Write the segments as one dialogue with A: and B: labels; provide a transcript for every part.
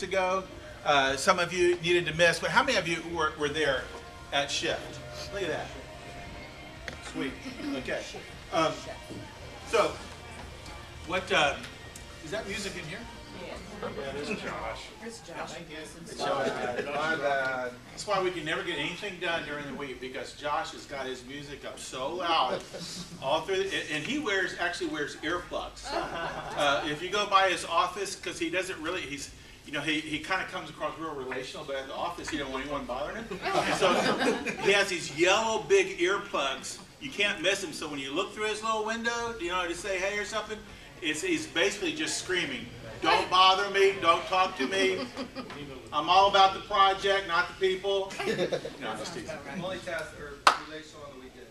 A: ago. Some of you needed to miss, but how many of you were there at Shift? Look at that. Sweet. Okay. So, what is that music in here?
B: Yeah, this is Josh.
C: It's Josh.
A: It's Josh. My bad. That's why we can never get anything done during the week, because Josh has got his music up so loud all through, and he actually wears earplugs. If you go by his office, because he doesn't really, he kind of comes across real relational, but at the office he don't want anyone bothering him. And so he has these yellow big earplugs. You can't miss him. So when you look through his little window, to say hey or something, he's basically just screaming, "Don't bother me, don't talk to me. I'm all about the project, not the people." No, I'm just teasing.
B: Multitask or relational on the weekend.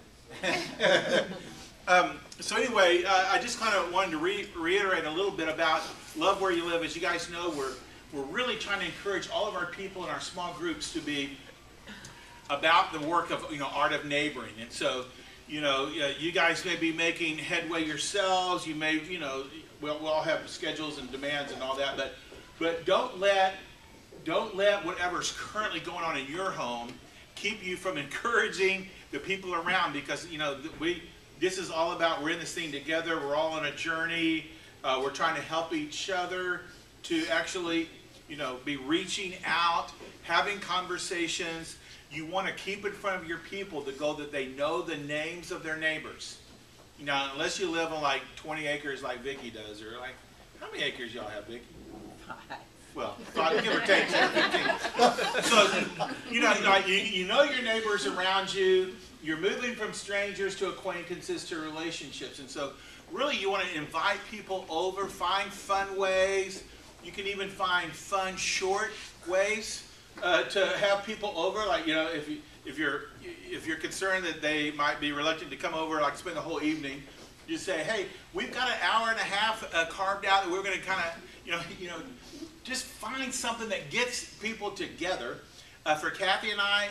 A: So anyway, I just kind of wanted to reiterate a little bit about Love Where You Live. As you guys know, we're really trying to encourage all of our people in our small groups to be about the work of art of neighboring. And so you guys may be making headway yourselves. You may we'll all have schedules and demands and all that, but don't let whatever's currently going on in your home keep you from encouraging the people around, because this is all about, we're in this thing together, we're all on a journey, we're trying to help each other to actually be reaching out, having conversations. You want to keep in front of your people the goal that they know the names of their neighbors. Unless you live on like 20 acres like Vicky does, or like, how many acres y'all have, Vicky?
C: 5.
A: Well, 5, give or take 10 or 15. So, you know your neighbors around you. You're moving from strangers to acquaintances to relationships. And so, really, you want to invite people over, find fun ways. You can even find fun, short ways to have people over. Like, if you're concerned that they might be reluctant to come over, like spend the whole evening, you say, hey, we've got an hour and a half carved out that we're going to kind of, just find something that gets people together. For Kathy and I,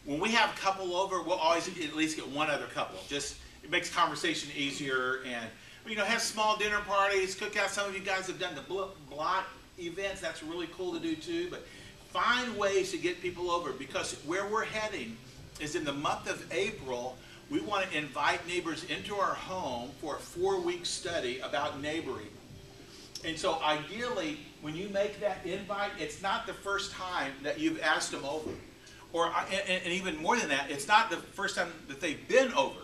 A: when we have a couple over, we'll always at least get one other couple. Just, it makes conversation easier, and have small dinner parties, cookouts. Some of you guys have done the block events. That's really cool to do too. But find ways to get people over, because where we're heading is in the month of April. We want to invite neighbors into our home for a 4-week study about neighboring. And so ideally, when you make that invite, it's not the first time that you've asked them over. And even more than that, it's not the first time that they've been over.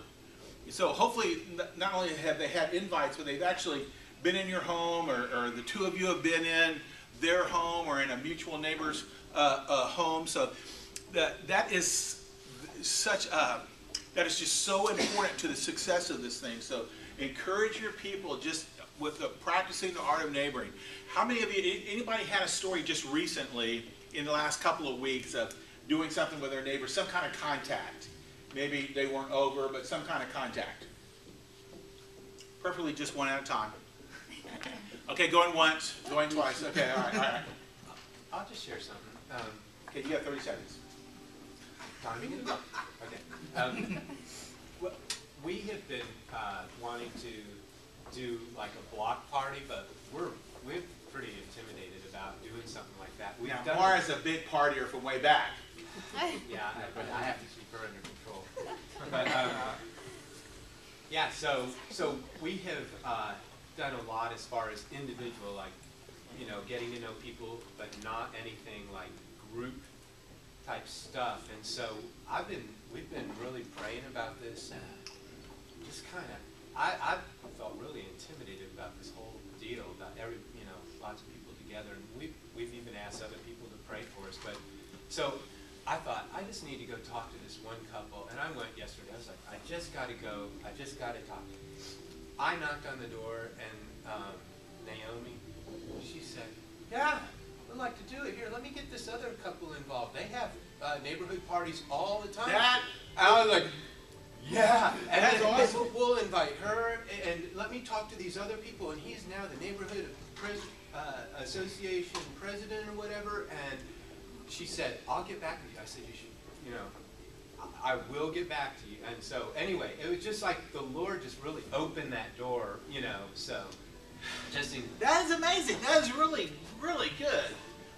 A: So hopefully, not only have they had invites, but they've actually been in your home, or the two of you have been in their home, or in a mutual neighbor's home. So that is just so important to the success of this thing. So encourage your people just with practicing the art of neighboring. How many of you, anybody had a story just recently in the last couple of weeks of doing something with their neighbors, some kind of contact? Maybe they weren't over, but some kind of contact. Preferably just one at a time. Okay, going once, going twice. Okay, all right.
D: I'll just share something.
A: Okay, you got 30 seconds.
D: Timing it up. Okay. Well, we have been wanting to do like a block party, but we're pretty intimidated about doing something like that. We've done
A: Mara's a big partier from way back.
D: Yeah, but I have to keep her under control. But yeah, so we have done a lot as far as individual, like getting to know people, but not anything like group type stuff. And so we've been really praying about this, and just kind of I felt really intimidated about this whole deal, about lots of people together, and we've even asked other people to pray for us. But so I thought, I just need to go talk to this one couple, and I went yesterday. I was like, I just got to go. I just got to talk. I knocked on the door, and Naomi, she said, yeah, I'd like to do it. Here, let me get this other couple involved. They have neighborhood parties all the time. I was like, yeah, and
A: that's awesome.
D: We'll invite her, and let me talk to these other people, and he's now the neighborhood association president or whatever, and she said, I'll get back with you. I said, I will get back to you. And so anyway, it was just like the Lord just really opened that door, so
A: That is amazing. That is really, really good.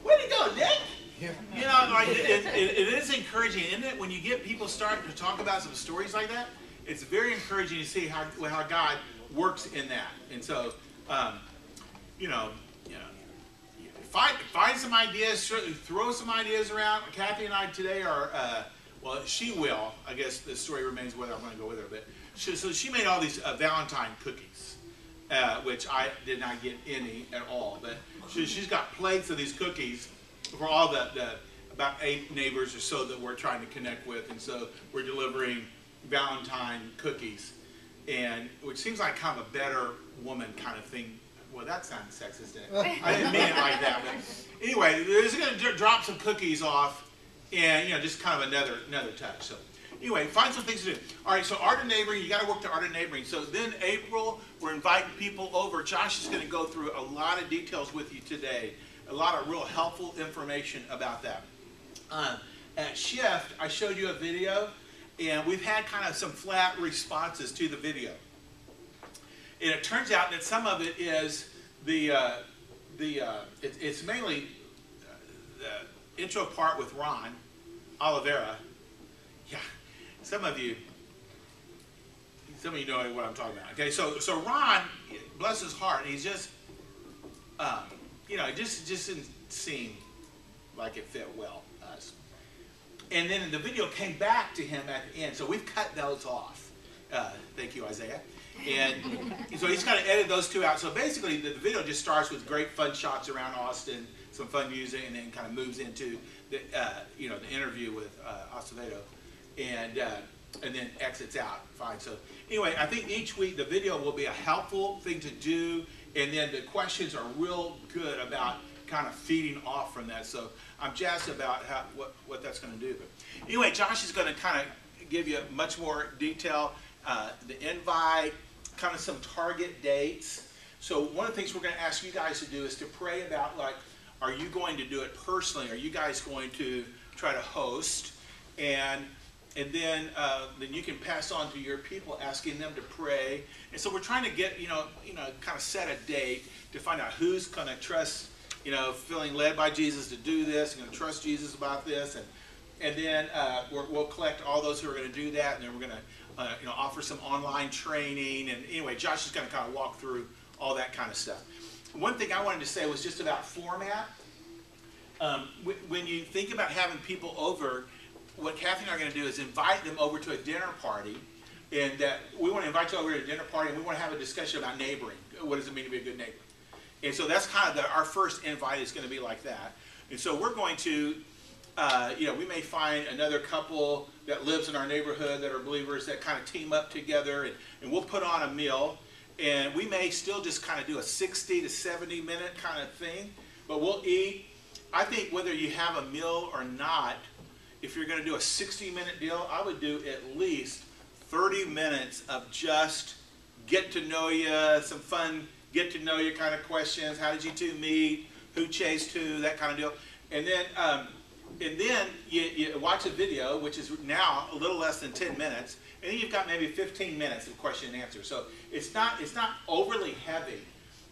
A: Way to go, Nick. You know, like it is encouraging, isn't it? When you get people starting to talk about some stories like that, it's very encouraging to see how God works in that. And so, you know, find some ideas, throw some ideas around. Kathy and I today are, well, she will. I guess the story remains whether I'm going to go with her. But so she made all these Valentine cookies, which I did not get any at all. But she's got plates of these cookies for all the about 8 neighbors or so that we're trying to connect with, and so we're delivering Valentine cookies, and which seems like kind of a better woman kind of thing. Well, that sounds sexist, didn't it? I didn't mean it like that, but anyway, they're just going to drop some cookies off, and just kind of another touch. So anyway, find some things to do. All right, so art of neighboring, you got to work to art of neighboring. So then April, we're inviting people over. Josh is going to go through a lot of details with you today. A lot of real helpful information about that. At Shift, I showed you a video, and we've had kind of some flat responses to the video. And it turns out that some of it is it's mainly the intro part with Ron Oliveira. Yeah, some of you know what I'm talking about. Okay, so Ron, bless his heart, he's just it just didn't seem like it fit well us. And then the video came back to him at the end, so we've cut those off. Thank you, Isaiah. And so he's kind of edited those 2 out. So basically, the video just starts with great fun shots around Austin, some fun music, and then kind of moves into the the interview with Acevedo, and then exits out. Fine. So anyway, I think each week the video will be a helpful thing to do. And then the questions are real good about kind of feeding off from that. So I'm jazzed about what that's going to do. But anyway, Josh is going to kind of give you much more detail, the invite, kind of some target dates. So one of the things we're going to ask you guys to do is to pray about, like, are you going to do it personally? Are you guys going to try to host? And then you can pass on to your people, asking them to pray. And so we're trying to get, kind of set a date to find out who's going to trust, feeling led by Jesus to do this, going to trust Jesus about this. And then we'll collect all those who are going to do that. And then we're going to, offer some online training. And anyway, Josh is going to kind of walk through all that kind of stuff. One thing I wanted to say was just about format. When you think about having people over, what Kathy and I are going to do is invite them over to a dinner party, and we want to invite you over to a dinner party, and we want to have a discussion about neighboring. What does it mean to be a good neighbor? And so that's kind of our first invite is going to be like that. And so we're going to, we may find another couple that lives in our neighborhood that are believers that kind of team up together, and we'll put on a meal, and we may still just kind of do a 60 to 70 minute kind of thing, but we'll eat. I think whether you have a meal or not, if you're going to do a 60-minute deal, I would do at least 30 minutes of just get to know you, some fun get to know you kind of questions. How did you two meet? Who chased who? That kind of deal. And then you watch a video, which is now a little less than 10 minutes, and then you've got maybe 15 minutes of question and answer. So it's not overly heavy.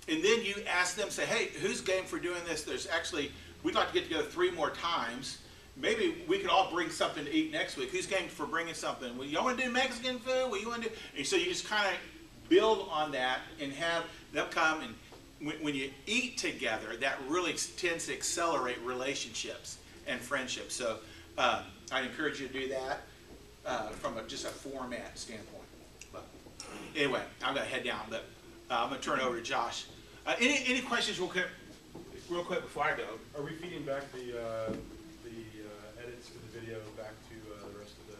A: And then you ask them, say, hey, who's game for doing this? There's actually, we'd like to get together 3 more times. Maybe we could all bring something to eat next week. Who's game for bringing something? Well, you want to do Mexican food? What you want to do? And so you just kind of build on that and have them come. And when you eat together, that really tends to accelerate relationships and friendships. So I encourage you to do that from just a format standpoint. But anyway, I'm going to head down, but I'm going to turn it over to Josh. Any questions real quick before I go?
C: Are we feeding back the edits to the video back to the rest of the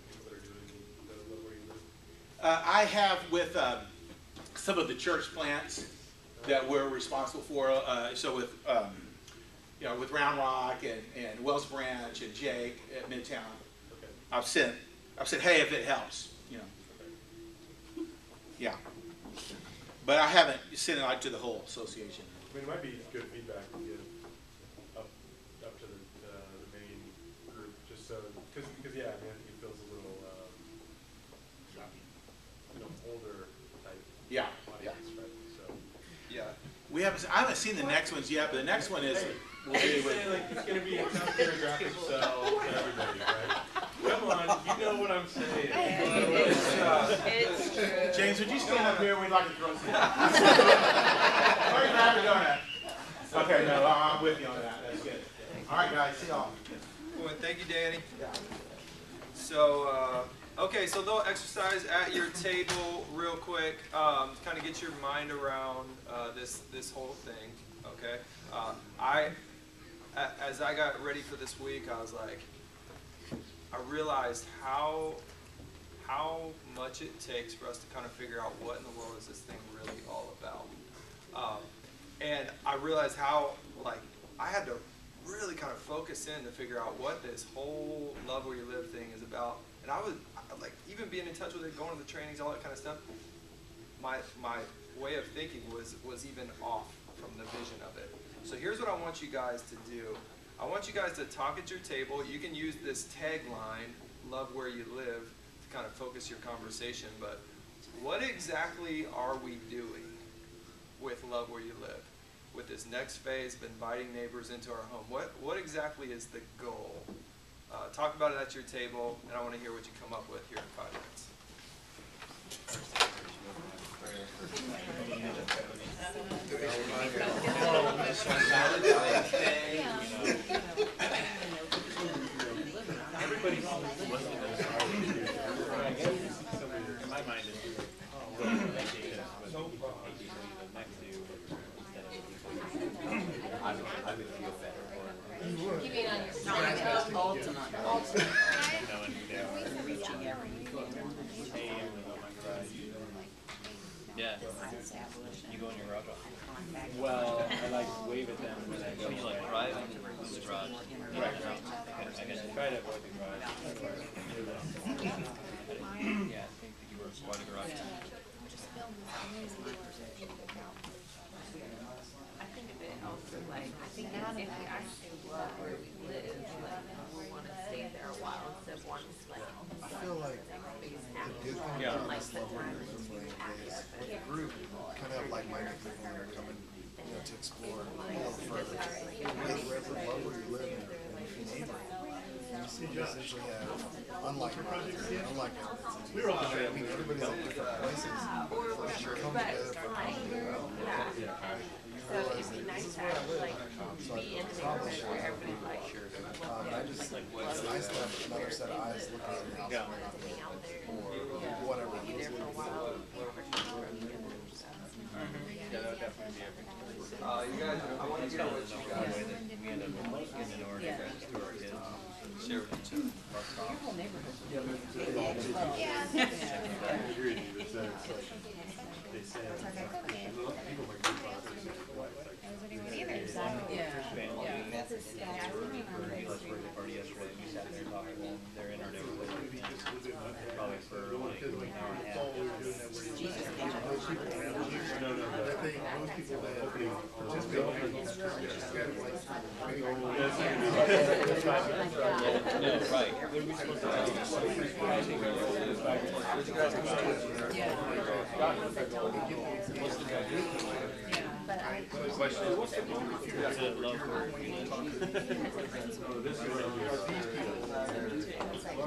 C: people that are doing the where you live?
A: I have with some of the church plants that we're responsible for. So with Round Rock and Wells Branch and Jake at Midtown,
C: Okay.
A: I've said, hey, if it helps,
C: Okay.
A: yeah. But I haven't sent it out to the whole association.
C: I mean, it might be good feedback to give up to the main group, just so because yeah, I mean, I think it feels a little older type
A: Yeah,
C: audience, right? So
A: I haven't seen the next ones yet, but the next one is, will be with,
C: It's going to be a tough demographic sell to everybody, right? Come on, you know what I'm saying.
E: It's true.
A: James, would you stand up here? We'd like to throw some. Or grab a donut. Okay, no, I'm with you on that. That's good. All right, guys, see y'all.
B: Well, thank you, Danny. So, okay, so little exercise at your table real quick, to kind of get your mind around this whole thing, okay? As I got ready for this week, I was like, I realized how much it takes for us to kind of figure out what in the world is this thing really all about. And I realized how, like, I had to really kind of focus in to figure out what this whole Love Where You Live thing is about. And I was, like, even being in touch with it, going to the trainings, all that kind of stuff, my way of thinking was even off from the vision of it. So here's what I want you guys to do. I want you guys to talk at your table. You can use this tagline, Love Where You Live, to kind of focus your conversation. But what exactly are we doing with Love Where You Live? With this next phase of inviting neighbors into our home. What exactly is the goal? Talk about it at your table, and I want to hear what you come up with here in 5 minutes.
C: Everybody's listening to this. In my mind, it's I would feel better.
E: You mean on your side? Ultimate. Reaching every
F: Yeah. You go in your garage. Well, I like wave at them when I go. You like drive into the garage. Right. I guess I try to avoid the garage. Yeah, I think that you were by the garage.
E: I think of it also like, I think if we actually love where we live, like, we want to stay there a while instead of wanting to, like,
G: I feel like the Duke
F: Yeah.
E: like the time
G: the group kind of have like-minded people that are coming, to explore a little further. Wherever love where you live and if you neighbor, you essentially have unlike-minded. We're all I mean, everybody's at different places.
E: or
G: But you come
E: but
G: together for
E: like,
G: yeah.
E: so it'd be nice to have, like, be in the neighborhood where everybody like,
G: It's nice to have another set of eyes looking at the house
E: being out there,
G: or whatever.
E: be there for a while.
F: Yeah, that would definitely be everything.
B: You guys, I want to hear what you guys
F: We end up getting an order to our kids.
B: share with each other.
C: Agreed. It's like, they say, people might be
F: He left birthday party yesterday. We sat there talking to them. They're in our neighborhood. Probably for like an hour and a half.
C: No, I think most people that opening
F: No, right. When we supposed to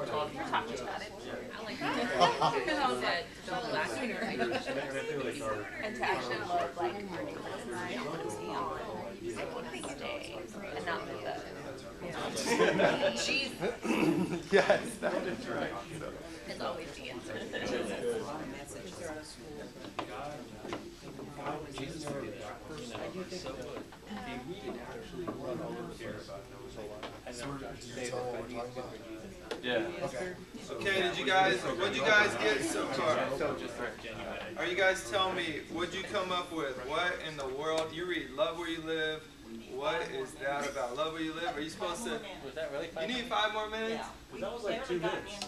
E: Talking about it. I like that. Because I was like, don't laugh sooner. Attach and love, like, your neighbors and I want to see on. Like, what do they say? And not with the, she's,
B: Yes, that is right.
E: it's always the answer.
F: Jesus would do that. I do think so. We could actually run all over here.
B: Yeah. Okay, what'd you guys get so far? Are you guys telling me, what'd you come up with? What in the world? You read Love Where You Live. What is that about? Love Where You Live? Are you supposed to?
F: Was that really 5
B: You need 5 more minutes?
C: That was like 2 minutes.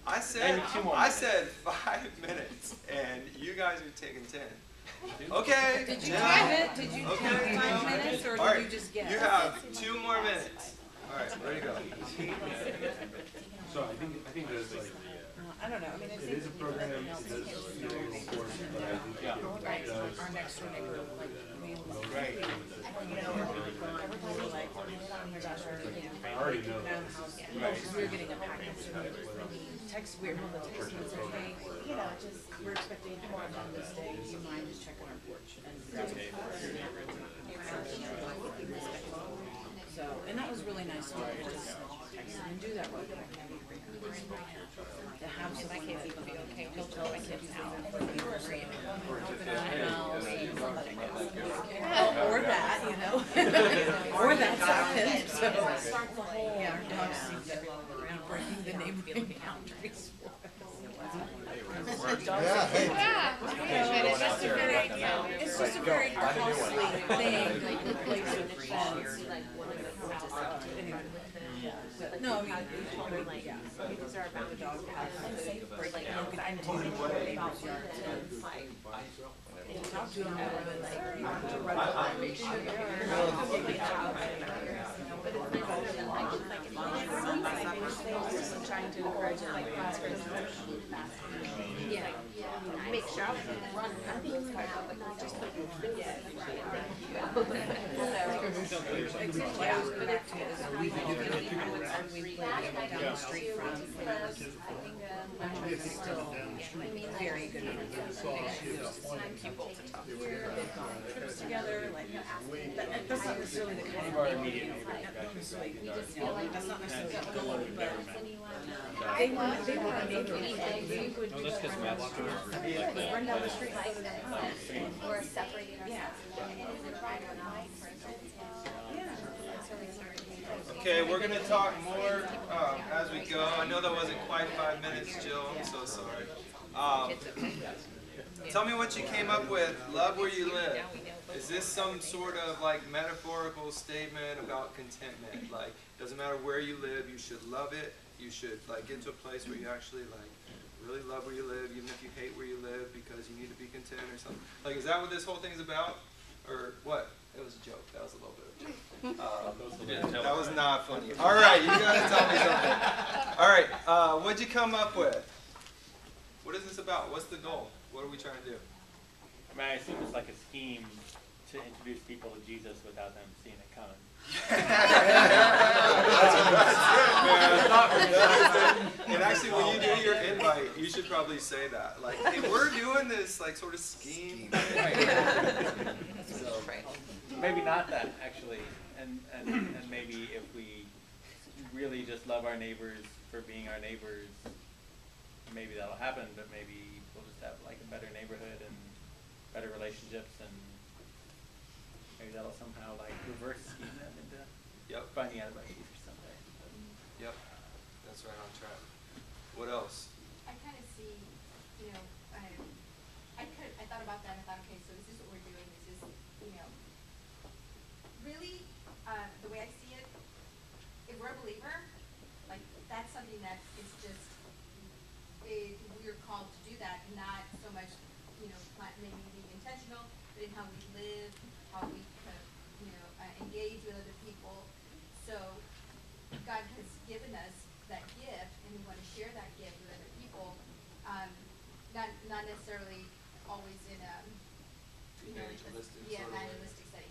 B: I said 5 minutes, and you guys are taking 10. Okay.
H: Did you
B: now-
H: time it? Did you
B: Okay,
H: count
B: now-
H: 5 minutes, or
B: All
H: did
B: right,
H: you just guess?
B: you have 2 more minutes. All right, ready to go.
C: So I think there's like,
H: I don't know, I mean,
C: it is a program, it does feel a little forced, but I think it does.
H: Our next door neighbor, like, we
D: Great.
H: You know, every time we're like, oh my gosh,
C: I already know
H: around the house, because we were getting a package, and text, we were on the text message, hey, you know, just, we're expecting you tomorrow on this day, do you mind just checking our porch? And so, and that was really nice to just text them and do that real quick. To have someone that you feel okay, he'll tell my kids out, open our house, or that, you know, or that's happened, so. Yeah, our dogs seem to roll around breaking the neighborhood boundaries for us.
G: Yeah, hey.
H: It's just a very, it's just a very costly thing, replacing the fence. Anyway, but no, I mean, yeah, these are about the dog house, break, you know, get into the neighbor's yard. Talk to them, but make sure trying to encourage them, like, yeah, make sure I was run. I think it's quite good, but just like, yeah. We played down the street from, still very good people to talk to. Trips together, like, that's not necessarily the kind of immediate neighbor. That's not necessarily the goal, but they were a neighbor.
F: Oh, that's because Matt's true.
H: Run down the street, go to their house.
E: We're separating ourselves.
B: Okay, we're gonna talk more as we go. I know that wasn't quite 5 minutes, Jill. I'm so sorry. Tell me what you came up with. Love where you live. Is this some sort of like metaphorical statement about contentment? Like, doesn't matter where you live, you should love it. You should like get to a place where you actually like really love where you live, even if you hate where you live because you need to be content or something. Like, is that what this whole thing's about, or what? It was a joke. That was a little bit of a joke. That was not funny. All right, you gotta tell me something. All right, what'd you come up with? What is this about? What's the goal? What are we trying to do?
I: I mean, I assume it's like a scheme to introduce people to Jesus without them seeing it coming.
B: And actually, when you do your invite, you should probably say that. Like, hey, we're doing this like sort of scheme. So,
I: Maybe not that, actually. And maybe if we really just love our neighbors for being our neighbors, maybe that'll happen, but maybe we'll just have like a better neighborhood and better relationships, and maybe that'll somehow like reverse scheme them into finding out about Jesus someday.
B: Yep, that's right on track. What else?
J: I kind of see, you know, I thought about that and thought, okay, so this is what we're doing. This is, you know, really, the way I see it, if we're a believer, like, that's something that is just, we're called to do that, not so much, you know, maybe being intentional, but in how we live, how we, you know, engage with other people. So God has given us that gift, and we want to share that gift with other people. Not necessarily always in a, you know, evangelistic setting.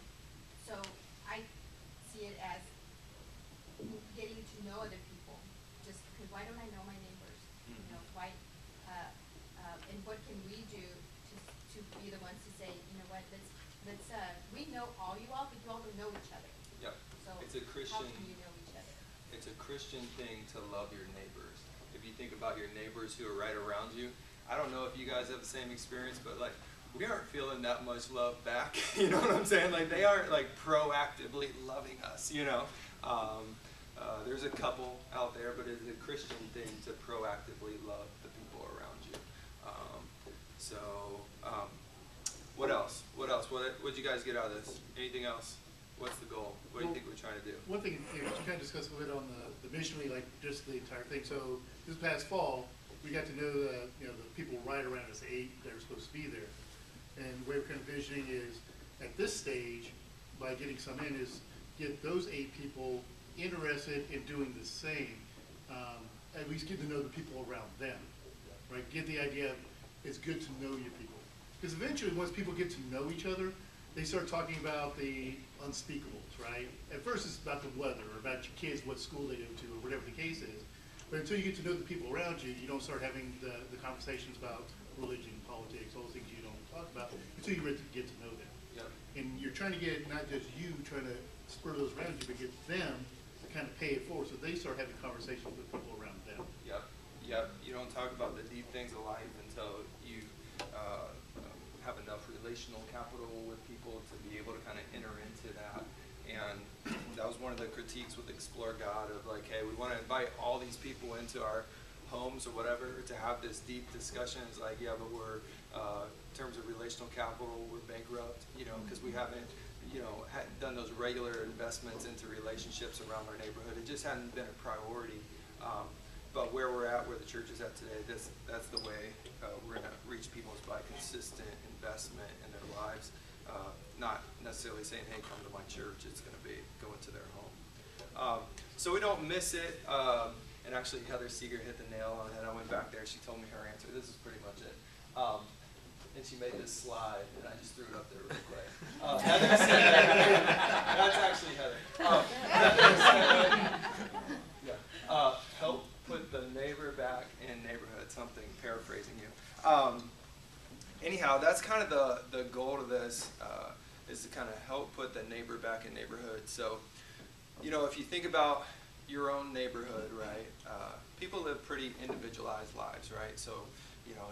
J: So I see it as getting to know other people. Just because why don't I know my neighbors? You know, why? And what can we do to be the ones to say, you know what? Let's we know all you all, but you all don't know each other.
B: Yep.
J: So
B: It's a Christian.
J: how can you know each other?
B: It's a Christian thing to love your neighbors. If you think about your neighbors who are right around you, I don't know if you guys have the same experience, but like we aren't feeling that much love back. You know what I'm saying? Like they aren't like proactively loving us. You know, there's a couple out there, but it's a Christian thing to proactively love the people around you. What else? What'd you guys get out of this? Anything else? What's the goal? What do you think we're trying to do?
K: One thing, you know, to kind of discuss a bit on the missionary, like just the entire thing. So this past fall, we got to know you know, the people right around us, 8 that are supposed to be there. And the way we're kind of envisioning is, at this stage, by getting some in, is get those 8 people interested in doing the same. At least get to know the people around them, right? Get the idea of it's good to know your people. Because eventually, once people get to know each other, they start talking about the unspeakables, right? At first it's about the weather, or about your kids, what school they go to, or whatever the case is. But until you get to know the people around you, you don't start having the conversations about religion, politics, all those things you don't talk about, until you really get to know them.
B: Yep.
K: And you're trying to get, not just you trying to spur those around you, but get them to kind of pay it forward, so they start having conversations with people around them.
B: Yep, yep. You don't talk about the deep things of life until you have enough relational capital with people to be able to kind of enter into that. And that was one of the critiques with Explore God of like, hey, we want to invite all these people into our homes or whatever to have this deep discussion. It's like, yeah, but we're, in terms of relational capital, we're bankrupt, you know, because we haven't, you know, done those regular investments into relationships around our neighborhood. It just hadn't been a priority. But where we're at, where the church is at today, that's the way we're going to reach people, is by consistent investment in their lives. Not necessarily saying, hey, come to my church. It's going to be go into their home. So we don't miss it. And actually, Heather Seeger hit the nail on it. I went back there. She told me her answer. This is pretty much it. And she made this slide, and I just threw it up there real quick. Heather said, that's actually Heather. Heather said, yeah, help put the neighbor back in neighborhood, something, paraphrasing you. Anyhow, that's kind of the goal of this, is to kind of help put the neighbor back in neighborhood. So, you know, if you think about your own neighborhood, right, people live pretty individualized lives, right? So, you know,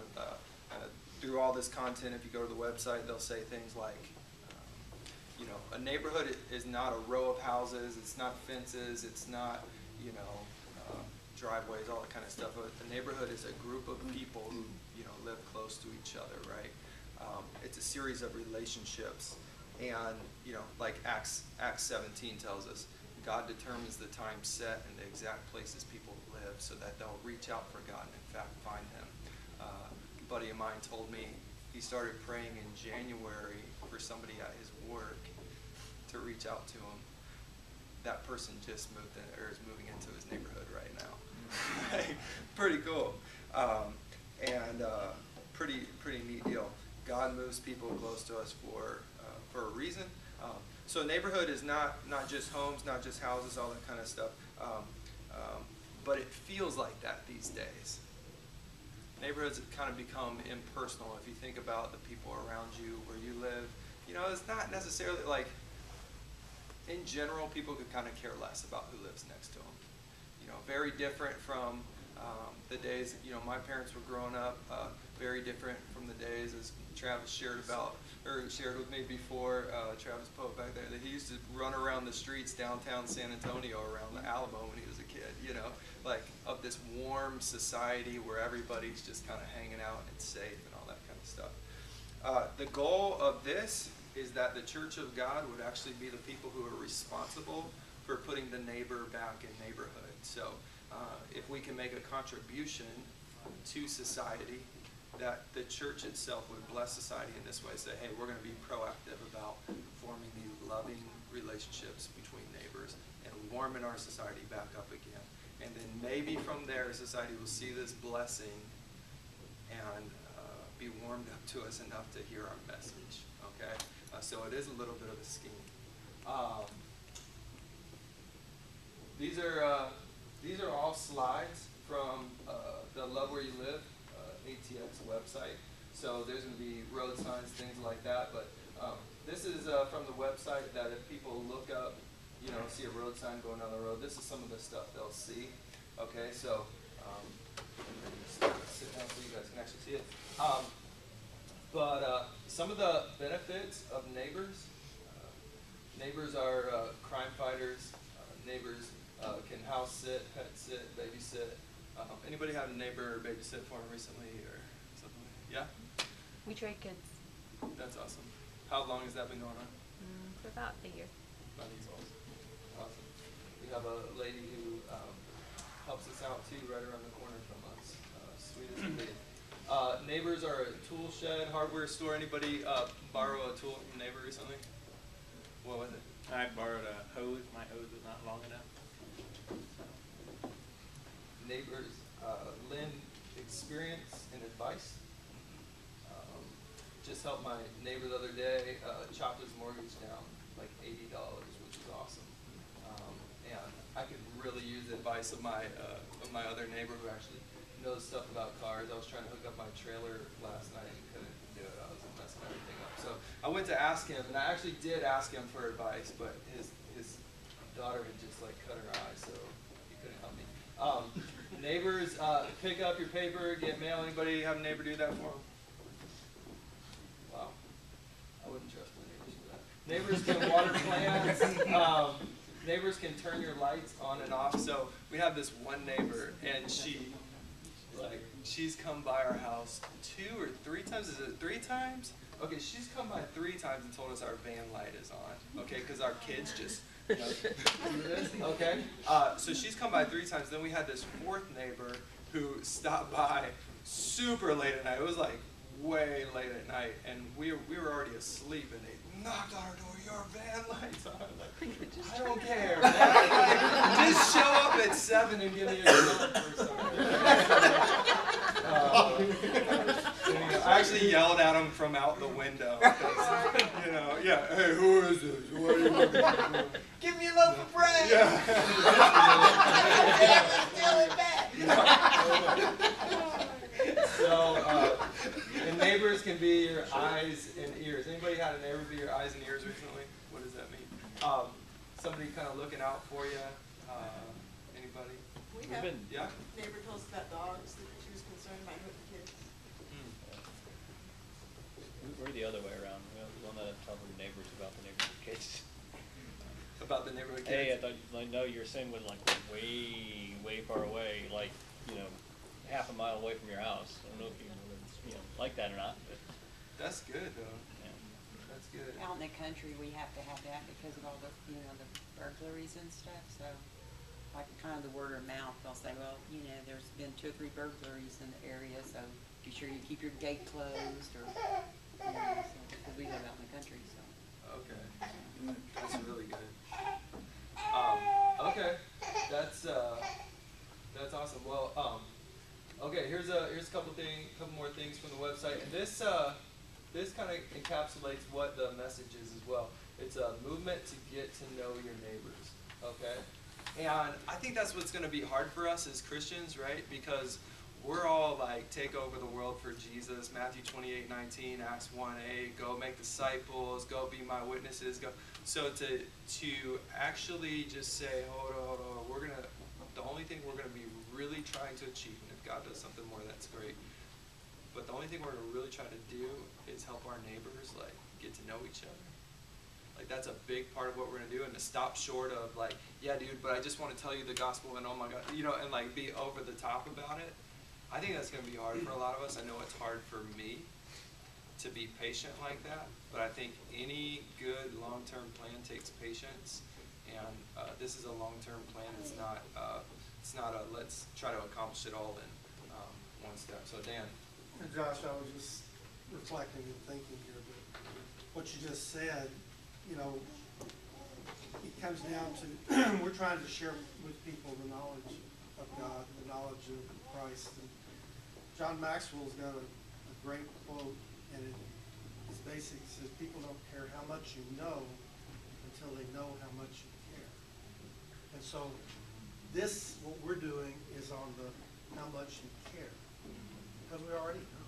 B: through all this content, if you go to the website, they'll say things like, you know, a neighborhood is not a row of houses, it's not fences, it's not, you know, driveways, all that kind of stuff. A neighborhood is a group of people who, you know, live close to each other, right? It's a series of relationships, and, you know, like Acts 17 tells us, God determines the time set and the exact places people live so that they'll reach out for God and in fact find him. A buddy of mine told me he started praying in January for somebody at his work to reach out to him. That person just moved in, or is moving into his neighborhood right now. Pretty cool. And pretty neat deal. God moves people close to us for a reason. So neighborhood is not just homes, not just houses, all that kind of stuff. But it feels like that these days. Neighborhoods have kind of become impersonal. If you think about the people around you, where you live, you know, it's not necessarily like, in general, people could kind of care less about who lives next to them. You know, very different from the days, you know, my parents were growing up, very different from the days, as Travis shared with me before, Travis Pope back there, that he used to run around the streets downtown San Antonio around the Alamo when he was a kid, you know, like of this warm society where everybody's just kind of hanging out and safe and all that kind of stuff. The goal of this is that the Church of God would actually be the people who are responsible for putting the neighbor back in neighborhood. So if we can make a contribution to society, that the church itself would bless society in this way, say, hey, we're going to be proactive about forming these loving relationships between neighbors and warming our society back up again. And then maybe from there, society will see this blessing and be warmed up to us enough to hear our message, okay? So it is a little bit of a scheme. These are all slides from the LWYL ATX website. So there's going to be road signs, things like that. But this is from the website that if people look up, you know, see a road sign going down the road, this is some of the stuff they'll see. Okay, so sit down so you guys can actually see it. But some of the benefits of neighbors. Neighbors are crime fighters. Neighbors can house sit, pet sit, babysit. Anybody have a neighbor babysit for them recently or something? Yeah?
E: We trade kids
B: That's awesome. How long has that been going on?
E: for about a year.
B: About 8 months. Awesome. We have a lady who helps us out too, right around the corner from us. Sweet as a baby. Neighbors are a tool shed, hardware store. Anybody borrow a tool from a neighbor recently? What was it?
I: I borrowed a hose. My hose was not long enough.
B: Neighbors lend experience and advice. just helped my neighbor the other day chop his mortgage down like $80, which is awesome. And I could really use the advice of my other neighbor who actually knows stuff about cars. I was trying to hook up my trailer last night and couldn't do it. I was messing everything up. So I went to ask him, and I actually did ask him for advice, but his daughter had just like cut her eye, so he couldn't help me. Neighbors, pick up your paper, get mail. Anybody have a neighbor do that for them? Wow. I wouldn't trust my neighbors for that. Neighbors can water plants. Neighbors can turn your lights on and off. So we have this one neighbor, and she's come by our house 2 or 3 times. Is it 3 times? Okay, she's come by 3 times and told us our van light is on. Okay, because our kids just do this. Okay, so she's come by 3 times. Then we had this 4th neighbor who stopped by super late at night. It was like way late at night, and we were already asleep, and they knocked on our door. Your van light's on. Like, I don't care, man. Like, just show up at 7 and give me a gun or something. I actually yelled at him from out the window. You know, yeah. Hey, who is this? What are you looking for? Give me a loaf of bread. Yeah. So, and neighbors can be your eyes and ears. Anybody had a neighbor be your eyes and ears recently? What does that mean? Somebody kind of looking out for you. Anybody?
H: We have
B: Yeah.
H: neighbor told us about dogs that she was concerned about hurting kids.
F: We're the other way around. We don't let them tell the neighbors about the neighborhood kids.
B: About the neighborhood kids?
F: Hey, I know you're saying with like way far away, like, you know, half a mile away from your house. I don't know if you like that or not, but
B: that's good though.
F: Yeah.
B: That's good.
L: Out in the country, we have to have that because of all the, the burglaries and stuff. So, like kind of the word of mouth, they'll say, well, there's been 2 or 3 burglaries in the area, so be sure you keep your gate closed, or because we live out in the country. So. Okay,
B: that's really good. Okay, that's awesome. Well, okay, here's a couple more things from the website, and this kind of encapsulates what the message is as well. It's a movement to get to know your neighbors. Okay, and I think that's what's going to be hard for us as Christians, right? Because we're all like, take over the world for Jesus. Matthew 28:19, Acts 1:8, go make disciples, go be my witnesses. Go. So to actually just say, hold on, the only thing we're gonna be really trying to achieve, and if God does something more, that's great. But the only thing we're gonna really try to do is help our neighbors like get to know each other. Like that's a big part of what we're gonna do, and to stop short of like, yeah, dude, but I just want to tell you the gospel, and oh my God, and like be over the top about it. I think that's going to be hard for a lot of us. I know it's hard for me to be patient like that, but I think any good long-term plan takes patience, and this is a long-term plan. It's not a let's try to accomplish it all in one step. So Dan.
M: And Josh, I was just reflecting and thinking here, but what you just said, it comes down to we're trying to share with people the knowledge of God, the knowledge of Christ. And John Maxwell's got a great quote, and it's basically says, people don't care how much you know until they know how much you care. And so what we're doing is on the how much you care, because we already know.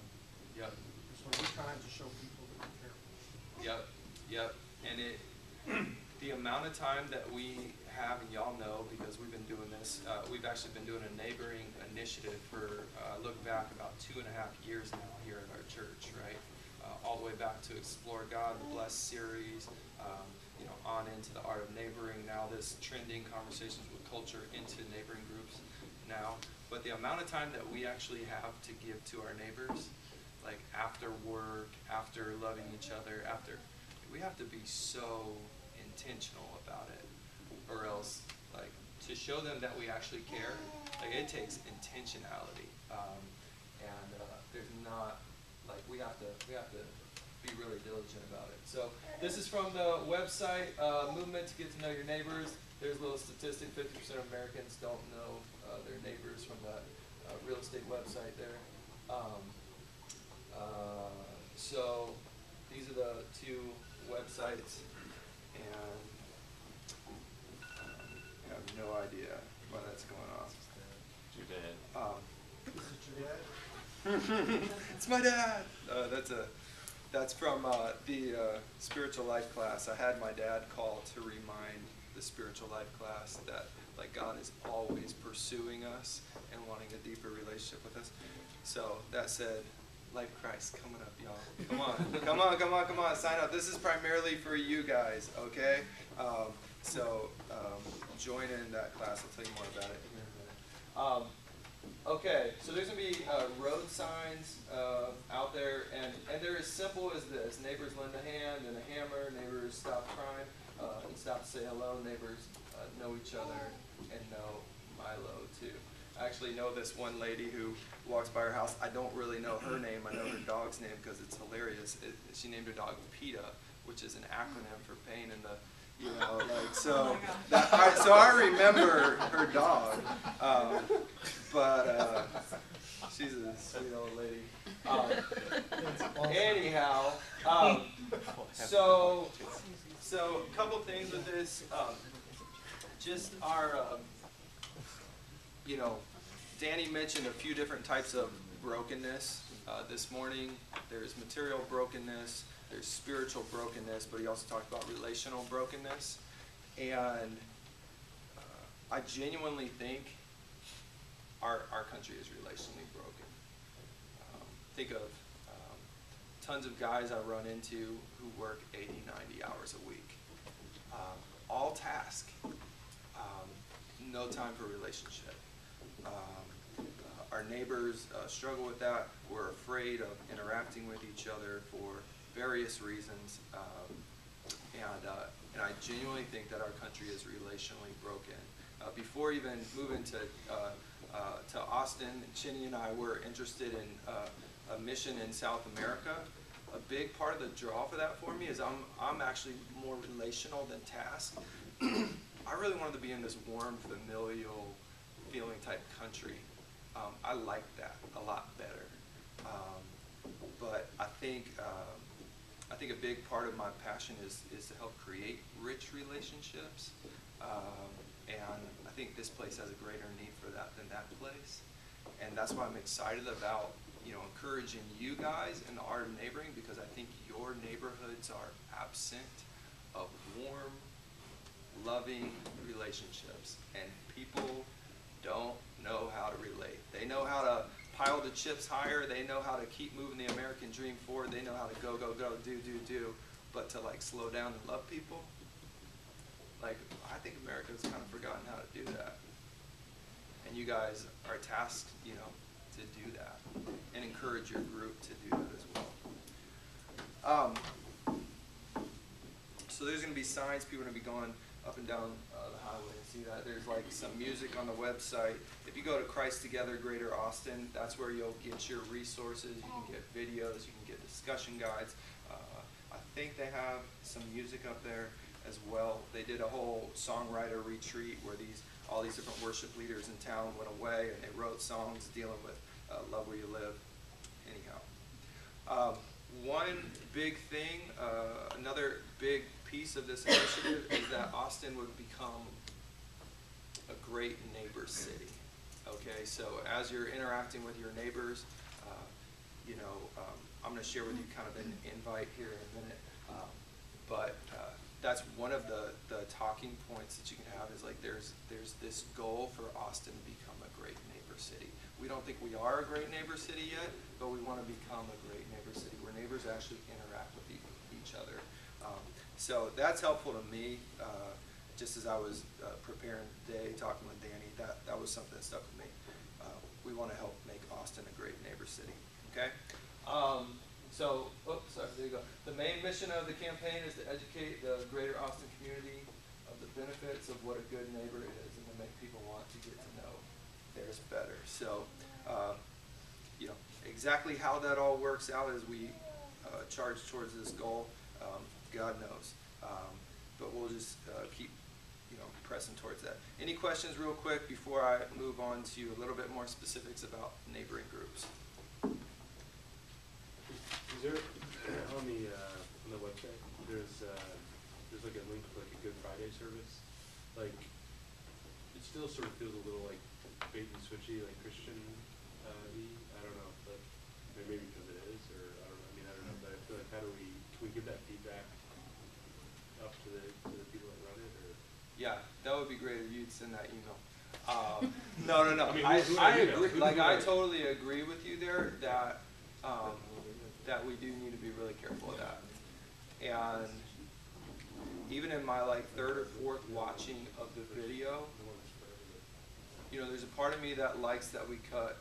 B: Yep.
M: And so we're trying to show people that we care.
B: Yep. And the amount of time that we have, and y'all know because we've been doing this, we've actually been doing a neighboring initiative for, look back about 2.5 years now here at our church, right? All the way back to Explore God, the Blessed series, on into the Art of Neighboring, now this trending Conversations with Culture into neighboring groups now. But the amount of time that we actually have to give to our neighbors, like after work, after loving each other, we have to be so intentional about it, or else like to show them that we actually care, like it takes intentionality, and there's not like we have to be really diligent about it. So this is from the website, Movement to Get to Know Your Neighbors. There's a little statistic: 50% of Americans don't know their neighbors from that real estate website there. So these are the two websites, and I have no idea why that's going on.
C: Is it your dad?
B: It's my dad. That's from the spiritual life class. I had my dad call to remind the spiritual life class that like God is always pursuing us and wanting a deeper relationship with us. So that said, Life Christ coming up, y'all. Come on, come on, come on, come on. Sign up. This is primarily for you guys, okay? Join in that class. I'll tell you more about it here in a minute. Okay, so there's going to be road signs out there, and they're as simple as this. Neighbors lend a hand and a hammer. Neighbors stop crying and stop to say hello. Neighbors know each other and know Milo, too. I actually know this one lady who walks by her house. I don't really know her name. I know her dog's name because it's hilarious. She named her dog PETA, which is an acronym for pain in the, you know, like, so. So I remember her dog, but she's a sweet old lady. Anyhow, so a couple things with this. Just our, you know, Danny mentioned a few different types of brokenness this morning. There's material brokenness, there's spiritual brokenness, but he also talked about relational brokenness. And I genuinely think our country is relationally broken. Think of tons of guys I run into who work 80, 90 hours a week. All task, no time for relationship. Our neighbors struggle with that. We're afraid of interacting with each other for various reasons. And I genuinely think that our country is relationally broken. Before even moving to Austin, Chinny and I were interested in a mission in South America. A big part of the draw for that for me is I'm actually more relational than task. I really wanted to be in this warm, familial feeling type country. I like that a lot better. But I think a big part of my passion is to help create rich relationships. And I think this place has a greater need for that than that place. And that's why I'm excited about, you know, encouraging you guys in the art of neighboring, because I think your neighborhoods are absent of warm, loving relationships. And people don't know how to relate. They know how to pile the chips higher. They know how to keep moving the American dream forward. They know how to go, go, go, do. But to like slow down and love people, like I think America's kind of forgotten how to do that. And you guys are tasked, you know, to do that and encourage your group to do that as well. So there's going to be signs. People are going to be going up and down the highway and see that. There's like some music on the website. If you go to Christ Together Greater Austin, that's where you'll get your resources. You can get videos, you can get discussion guides. I think they have some music up there as well. They did a whole songwriter retreat where all these different worship leaders in town went away and they wrote songs dealing with LWYL. Anyhow, one big thing, another big piece of this initiative is that Austin would become a great neighbor city. Okay, so as you're interacting with your neighbors, you know, I'm going to share with you kind of an invite here in a minute, but that's one of the talking points that you can have is like there's this goal for Austin to become a great neighbor city. We don't think we are a great neighbor city yet, but we want to become a great neighbor city where neighbors actually interact with each other. So that's helpful to me. Just as I was preparing today, talking with Danny, that was something that stuck with me. We want to help make Austin a great neighbor city. Okay. There you go. The main mission of the campaign is to educate the greater Austin community of the benefits of what a good neighbor is and to make people want to get to know theirs better. So, you know, exactly how that all works out as we charge towards this goal, God knows. But we'll just keep, you know, pressing towards that. Any questions real quick before I move on to a little bit more specifics about neighboring groups?
C: Is there, on the there's like a link to like a Good Friday service. Like, it still sort of feels a little like bait and switchy, like Christian I don't know, but maybe because it is, or I don't know. I mean, I don't know, but I feel like can we give that feedback up to the people that run it, or?
B: Yeah, that would be great if you'd send that email. No.
C: I mean,
B: I agree. Like, I totally agree with you there that that we do need to be really careful of that. And even in my like third or fourth watching of the video, you know, there's a part of me that likes that we cut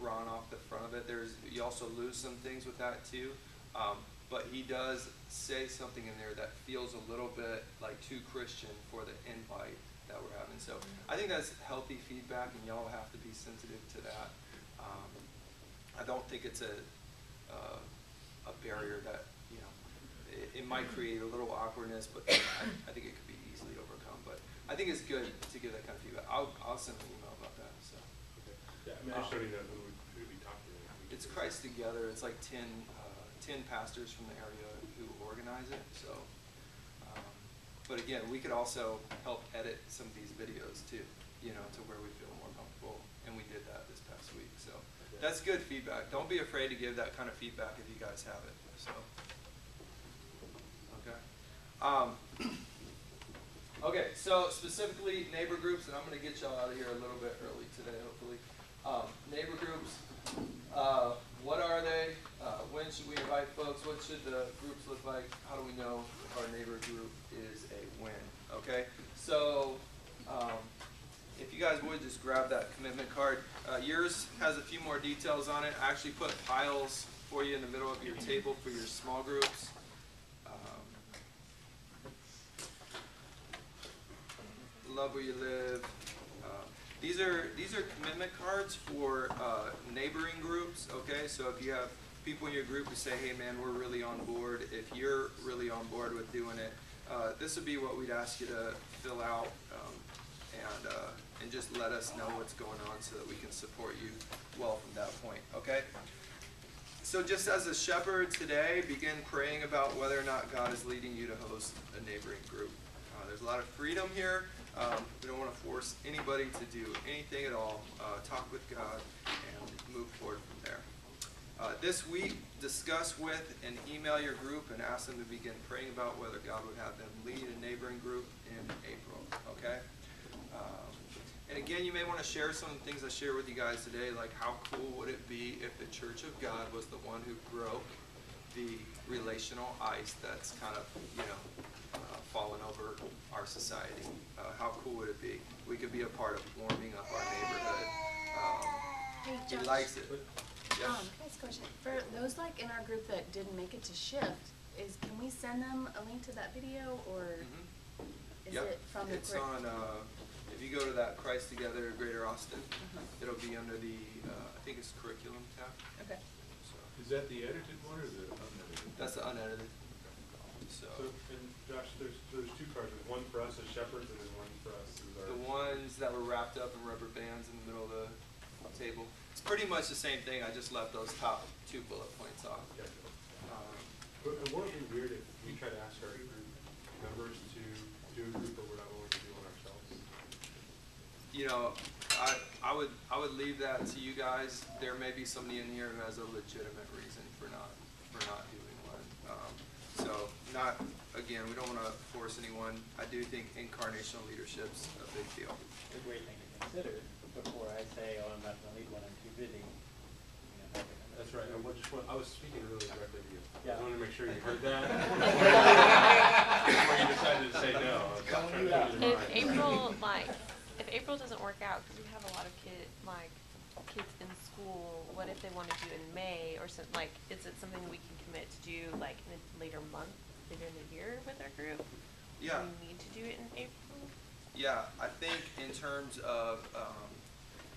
B: Ron off the front of it. You also lose some things with that too. But he does say something in there that feels a little bit like too Christian for the invite that we're having. So I think that's healthy feedback, and y'all have to be sensitive to that. I don't think it's a barrier that, you know, it might create a little awkwardness, but I think it could be easily overcome. But I think it's good to give that kind of feedback. I'll send an email about that. So.
C: Okay. Yeah, I mean, I just don't even know who we talk to.
B: It's Christ Together. It's like 10 pastors from the area who organize it. So, but again, we could also help edit some of these videos too, you know, to where we feel more comfortable. And we did that this past week. So that's good feedback. Don't be afraid to give that kind of feedback if you guys have it. So, okay. Okay, so specifically neighbor groups, and I'm going to get y'all out of here a little bit early today, hopefully. Neighbor groups, what are they? When should we invite folks? What should the groups look like? How do we know if our neighbor group is a win? Okay, so if you guys would just grab that commitment card. Yours has a few more details on it. I actually put piles for you in the middle of your table for your small groups. Love where you live. These are commitment cards for neighboring groups. Okay, so if you have people in your group who say, "Hey, man, we're really on board," if you're really on board with doing it, this would be what we'd ask you to fill out and just let us know what's going on so that we can support you well from that point. Okay. So just as a shepherd today, begin praying about whether or not God is leading you to host a neighboring group. There's a lot of freedom here. We don't want to force anybody to do anything at all. Talk with God and move forward from there. This week, discuss with and email your group and ask them to begin praying about whether God would have them lead a neighboring group in April. Okay? And again, you may want to share some things I shared with you guys today, like how cool would it be if the Church of God was the one who broke the relational ice that's kind of, you know, fallen over our society. How cool would it be? We could be a part of warming up our neighborhood.
N: Hey,
B: He
N: Josh.
B: likes it. Yeah.
N: Can I ask a question? For those like in our group that didn't make it to shift, can we send them a link to that video, or is
B: Yep.
N: it from the
B: It's on, if you go to that Christ Together Greater Austin, it'll be under the, I think it's curriculum tab.
N: Okay.
B: So,
C: Is that the edited one or the unedited?
B: that's the unedited. So,
C: And Josh, there's two cards. There's one for us as shepherds and then one for us as our.
B: the ones that were wrapped up in rubber bands in the middle of the table, it's pretty much the same thing. I just left those top 2 bullet points off.
C: Yeah. But won't it be weird if we try to ask our group members to do a group that we're not willing to do on ourselves?
B: You know, I would leave that to you guys. There may be somebody in here who has a legitimate reason for not doing one. So again, we don't want to force anyone. I do think incarnational leadership's a big deal.
I: It's a great thing to consider before I say, oh, I'm not going to lead one, I'm too busy.
C: That's right. I was speaking really directly to you.
I: Yeah.
C: I wanted to make sure you heard that. Before you decided to say no. I was trying to read your mind.
E: If April doesn't work out, because we have a lot of kids in school, what if they want to do it in May or something? Like, is it something we can commit to do like in a later month, later in the year with our group?
B: Yeah.
E: Do we need to do it in April?
B: Yeah, I think in terms of,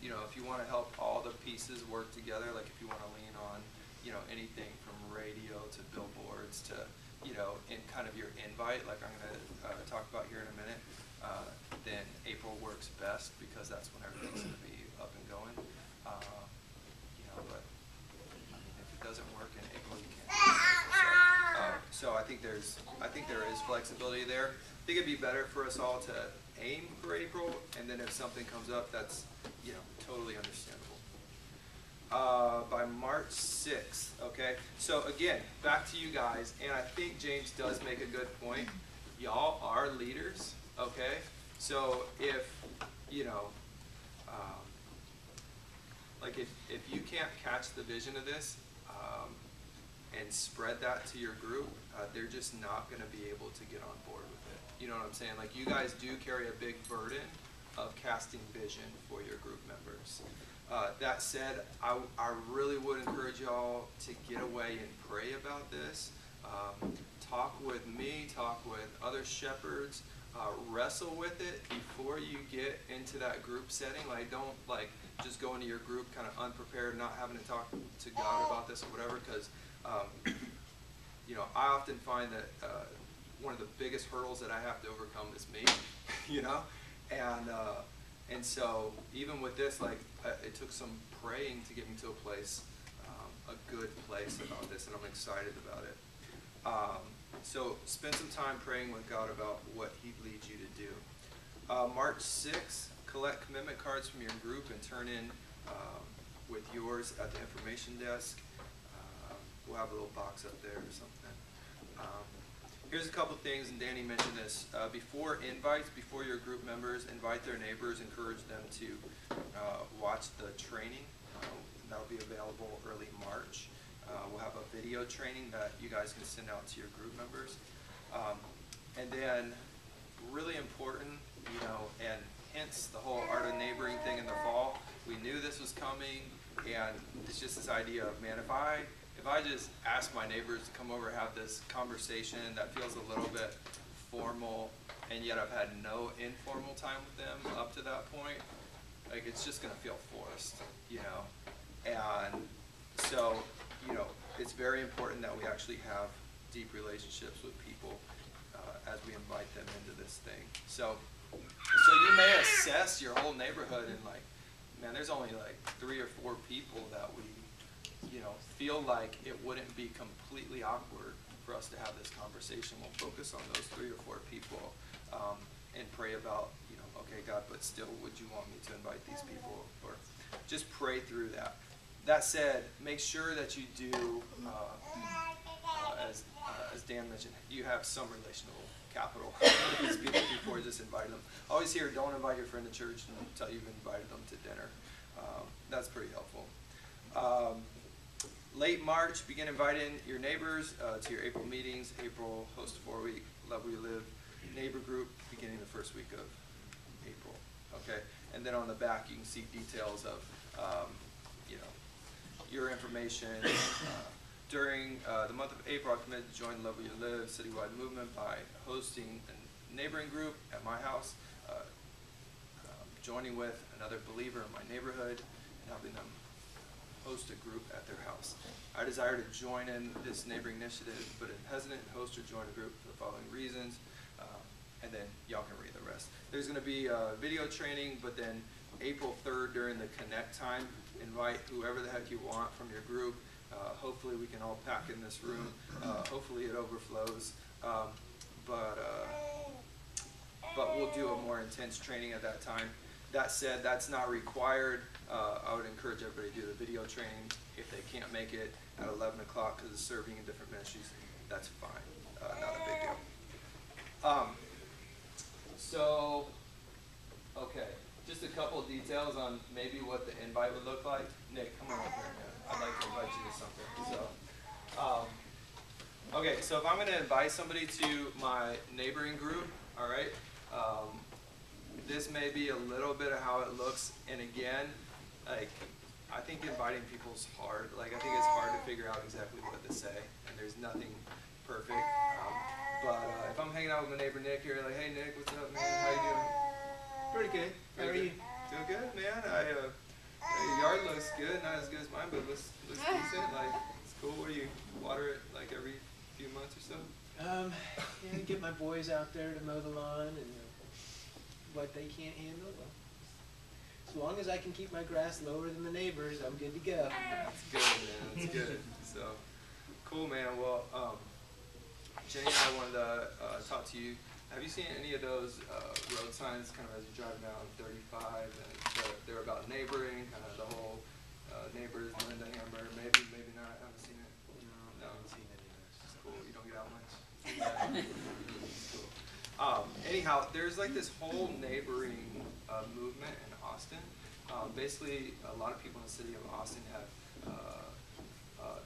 B: you know, if you want to help all the pieces work together, like if you want to lean on, you know, anything from radio to billboards to, you know, in kind of your invite, like I'm going to talk about here in a minute, then April works best because that's when everything's going to be up and going. You know, but I mean, if it doesn't work in April, you can't. So, So I think there is flexibility there. I think it'd be better for us all to aim for April, and then if something comes up, that's, you know, totally understandable. By March 6th, okay? So again, back to you guys, and I think James does make a good point. Y'all are leaders, okay? So if, you know, like if you can't catch the vision of this and spread that to your group, they're just not going to be able to get on board with it. You know what I'm saying? Like, you guys do carry a big burden of casting vision for your group members. That said, I really would encourage y'all to get away and pray about this. Talk with me, talk with other shepherds, wrestle with it before you get into that group setting. Like, don't like just go into your group kind of unprepared, not having to talk to God about this or whatever, because you know, I often find that one of the biggest hurdles that I have to overcome is me, you know, and so even with this, like, it took some praying to get me to a place, a good place about this, and I'm excited about it. So spend some time praying with God about what He'd lead you to do. March 6th, collect commitment cards from your group and turn in with yours at the information desk. We'll have a little box up there or something. Here's a couple things, and Danny mentioned this. Before invites, before your group members, invite their neighbors, encourage them to watch the training. That'll be available early March. We'll have a video training that you guys can send out to your group members. And then, really important, you know, and hence the whole art of neighboring thing in the fall. We knew this was coming, and it's just this idea of, man, if I just ask my neighbors to come over and have this conversation that feels a little bit formal, and yet I've had no informal time with them up to that point, like, it's just going to feel forced, you know. And so, you know, it's very important that we actually have deep relationships with people as we invite them into this thing. So you may assess your whole neighborhood and, like, man, there's only like 3 or 4 people that we, you know, feel like it wouldn't be completely awkward for us to have this conversation. We'll focus on those 3 or 4 people and pray about, you know, okay, God, but still, would you want me to invite these people? Or just pray through that. That said, make sure that you do, as Dan mentioned, you have some relational capital with these people before just inviting them. Always hear, don't invite your friend to church until you've invited them to dinner. That's pretty helpful. Late March, begin inviting your neighbors to your April meetings. April, host a 4-week LWYL neighbor group beginning the first week of April. Okay, and then on the back you can see details of you know, your information. During the month of April, I committed to join LWYL citywide movement by hosting a neighboring group at my house, joining with another believer in my neighborhood, and helping them host a group at their house. I desire to join in this neighboring initiative, but am hesitant to host or join a group for the following reasons, and then y'all can read the rest. There's going to be video training, but then April 3rd during the connect time, invite whoever the heck you want from your group. Hopefully we can all pack in this room. Hopefully it overflows. But we'll do a more intense training at that time. That said, that's not required. I would encourage everybody to do the video training. If they can't make it at 11 o'clock because of serving in different ministries, that's fine. Not a big deal. So, okay, just a couple of details on maybe what the invite would look like. Nick, come on up here, man. I'd like to invite you to something. So, okay, so if I'm going to invite somebody to my neighboring group, all right, this may be a little bit of how it looks. And again, like, I think inviting people is hard. Like, I think it's hard to figure out exactly what to say, and there's nothing perfect. But if I'm hanging out with my neighbor Nick here, like, hey Nick, what's up, man? How you doing? Pretty good. How are you? Doing good, man. Your yard looks good, not as good as mine, but looks decent. Like, it's cool. What do you water it like every few months or so?
F: Yeah, get my boys out there to mow the lawn and what they can't handle. As long as I can keep my grass lower than the neighbors, I'm good to go.
B: That's good, man. That's good. So, cool, man. Well, Jay and I wanted to talk to you. Have you seen any of those road signs kind of as you're driving down 35? And they're about neighboring, kind of the whole neighbors, Linda Hammer, maybe not. I haven't seen it. No, I haven't seen any of this. It's cool. You don't get out much. Cool. Anyhow, there's like this whole neighboring movement in Austin. Basically, a lot of people in the city of Austin have,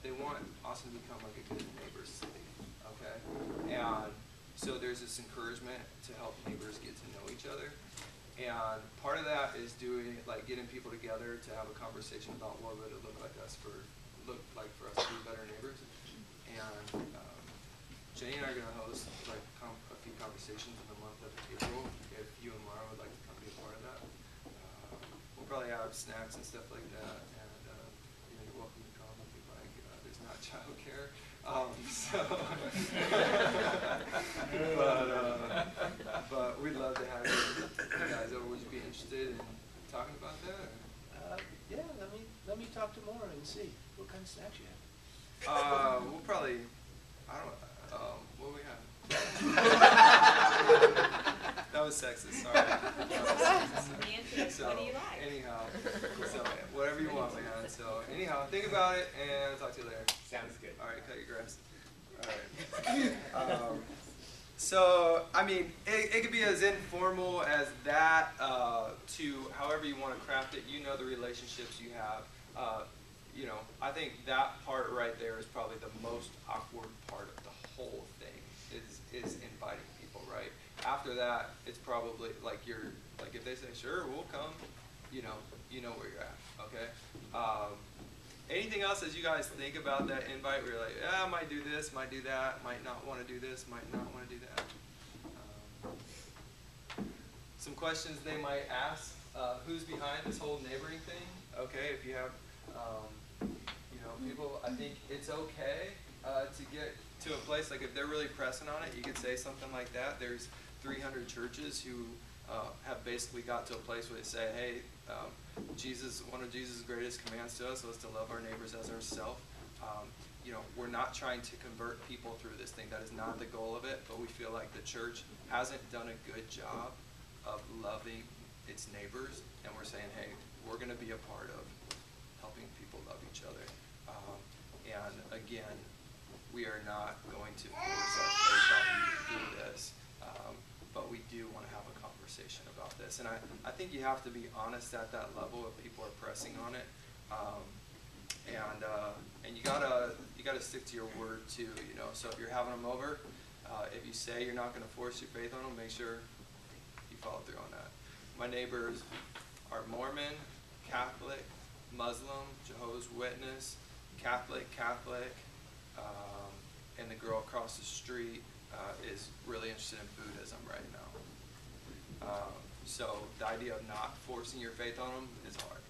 B: they want Austin to become like a good neighbor city, okay? And so there's this encouragement to help neighbors get to know each other. And part of that is getting people together to have a conversation about what would it look like for us to be better neighbors. And Jenny and I are going to host like a few conversations in the month of April. If you and Mara would like to come be a part of that, we'll probably have snacks and stuff like that. And you're welcome to come if you'd like. There's not childcare. But we'd love to have you guys over. Would you be interested in talking about that?
F: Yeah, let me talk to Maura and see what kind of snacks you have.
B: We'll probably, what do we have? That was sexist, sorry. So,
E: what do you like?
B: anyhow, so whatever you want, man. So, anyhow, think about it and I'll talk to you later.
D: Sounds good.
B: All right, cut your grass. All right. So, I mean, it could be as informal as that to however you want to craft it. You know the relationships you have. I think that part right there is probably the most awkward part of the whole thing is inviting people, right? After that, it's probably like if they say, sure, we'll come, you know where you're at, okay? Anything else as you guys think about that invite where you're like, yeah, I might do this, might do that, might not want to do this, might not want to do that? Some questions they might ask, who's behind this whole neighboring thing? Okay, if you have, people, I think it's okay to get to a place, like if they're really pressing on it, you could say something like that. There's 300 churches who have basically got to a place where they say, hey, one of Jesus' greatest commands to us was to love our neighbors as ourselves. We're not trying to convert people through this thing. That is not the goal of it, but we feel like the church hasn't done a good job of loving its neighbors, and we're saying, hey, we're going to be a part of helping people love each other. And again, we are not going to force our faith on you to do this, but we do want to have a conversation about this. And I think you have to be honest at that level if people are pressing on it, and you gotta stick to your word too. So if you're having them over, if you say you're not going to force your faith on them, make sure you follow through on that. My neighbors are Mormon, Catholic, Muslim, Jehovah's Witness, Catholic, and the girl across the street is really interested in Buddhism right now. So the idea of not forcing your faith on them is hard.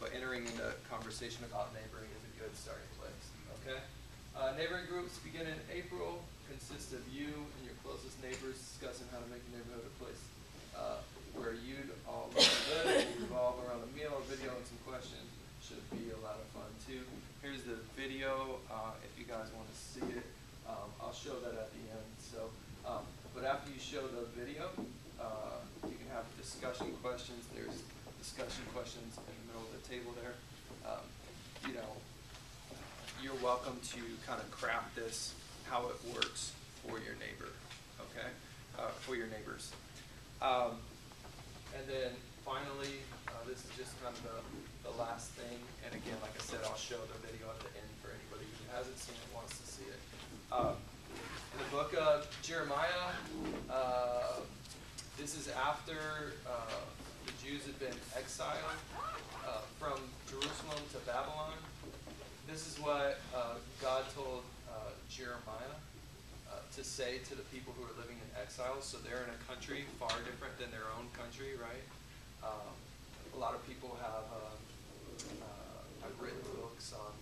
B: But entering into conversation about neighboring is a good starting place. Okay. Neighboring groups begin in April. Consist of you and your closest neighbors discussing how to make your neighborhood a place where you'd all love to live. Revolve around a meal, a video, and some questions. Should be a lot of fun too. Here's the video if you guys want to see it. I'll show that at the end. So, but after you show the video, you can have discussion questions. There's discussion questions in the middle of the table there. You're welcome to kind of craft this how it works for your neighbor, okay? For your neighbors. And then finally, this is just kind of the last thing. And again, like I said, I'll show the video at the end for anybody who hasn't seen it, wants to see it. In the book of Jeremiah, this is after the Jews had been exiled from Jerusalem to Babylon. This is what God told Jeremiah to say to the people who are living in exile. So they're in a country far different than their own country, right? A lot of people have written books on